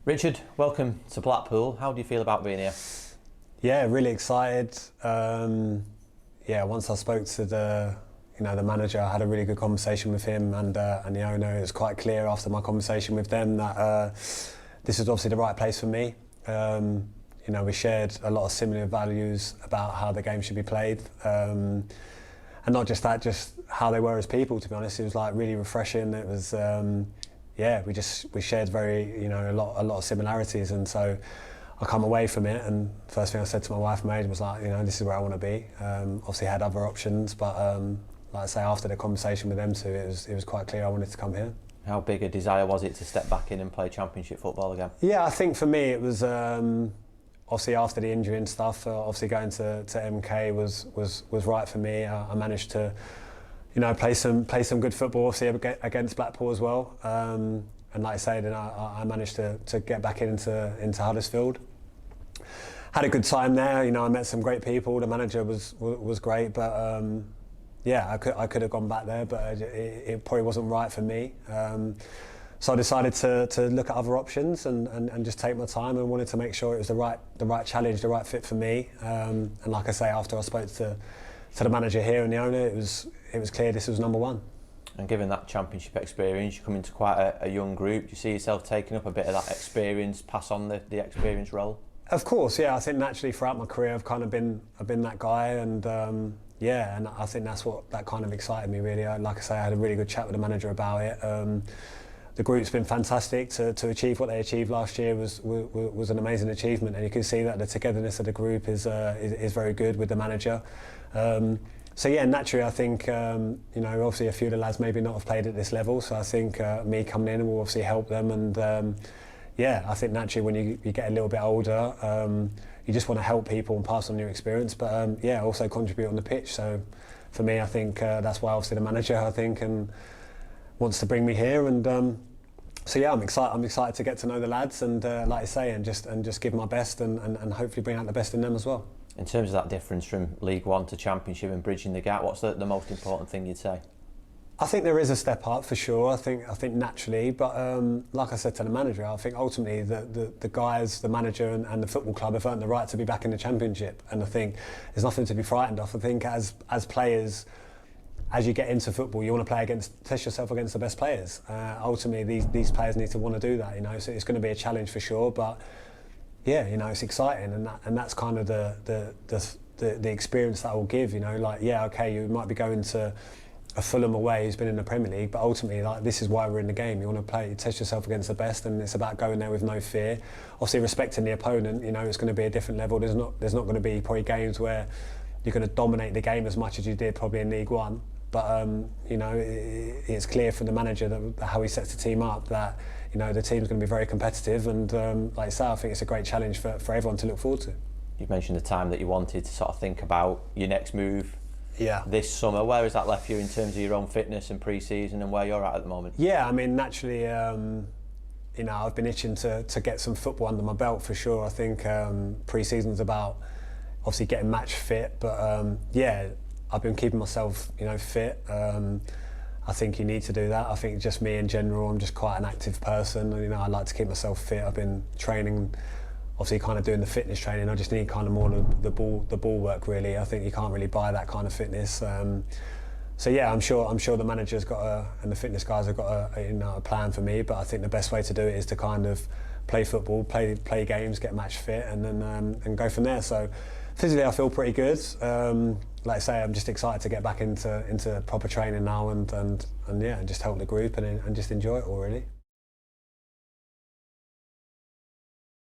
Richard, welcome to Blackpool. How do you feel about being here? Yeah, really excited. Once I spoke to the manager, I had a really good conversation with him and the owner. It was quite clear after my conversation with them that this is obviously the right place for me. We shared a lot of similar values about how the game should be played, and not just that, just how they were as people. To be honest, it was like really refreshing. It was. We shared a lot of similarities, and so I come away from it, and first thing I said to my wife Maid was like, this is where I want to be. Obviously had other options, but like I say, after the conversation with them two, it was quite clear I wanted to come here. How big a desire was it to step back in and play Championship football again? Yeah, I think for me it was obviously after the injury and stuff. Obviously going to MK was right for me. I managed to play some good football, obviously against Blackpool as well. And like I say, then I managed to get back into Huddersfield. Had a good time there. I met some great people. The manager was great, but I could have gone back there, but it probably wasn't right for me. So I decided to look at other options and just take my time, and wanted to make sure it was the right challenge, the right fit for me. And like I say, after I spoke to the manager here and the owner, it was clear this was number one. And given that Championship experience, you come into quite a young group. Do you see yourself taking up a bit of that experience, pass on the experience role? Of course, yeah. I think naturally throughout my career I've been that guy, and and I think that kind of excited me really. Like I say, I had a really good chat with the manager about it. The group's been fantastic. To achieve what they achieved last year was an amazing achievement, and you can see that the togetherness of the group is very good with the manager. So yeah, naturally I think obviously a few of the lads maybe not have played at this level, so I think me coming in will obviously help them, and I think naturally when you get a little bit older, you just want to help people and pass on your experience, but also contribute on the pitch. So for me, I think that's why obviously the manager and wants to bring me here, and I'm excited to get to know the lads, and like I say, and just give my best and hopefully bring out the best in them as well. In terms of that difference from League One to Championship and bridging the gap, what's the most important thing you'd say? I think there is a step up for sure. I think naturally, but like I said to the manager, I think ultimately the guys, the manager and the football club have earned the right to be back in the Championship, and I think there's nothing to be frightened of. I think as players, as you get into football, you want to test yourself against the best players. Ultimately, these players need to want to do that. So it's going to be a challenge for sure, but it's exciting, and that's kind of the experience that will give. You might be going to a Fulham away who's been in the Premier League, but ultimately, this is why we're in the game. You want to test yourself against the best, and it's about going there with no fear. Obviously, respecting the opponent. It's going to be a different level. There's not going to be probably games where you're going to dominate the game as much as you did probably in League One. But it's clear from the manager that how he sets the team up that the team's going to be very competitive, and like I say, I think it's a great challenge for everyone to look forward to. You've mentioned the time that you wanted to sort of think about your next move. Yeah. This summer, where has that left you in terms of your own fitness and pre-season, and where you're at the moment? Yeah, I mean, naturally, I've been itching to get some football under my belt for sure. I think pre-season's about obviously getting match fit, but I've been keeping myself, fit. I think you need to do that. I think just me in general, I'm just quite an active person. I like to keep myself fit. I've been training, obviously kind of doing the fitness training. I just need kind of more of the ball work really. I think you can't really buy that kind of fitness. I'm sure the manager's and the fitness guys have got a plan for me. But I think the best way to do it is to kind of play football, play games, get match fit, and then and go from there. So physically, I feel pretty good. Like I say, I'm just excited to get back into proper training now, and just help the group and just enjoy it all really.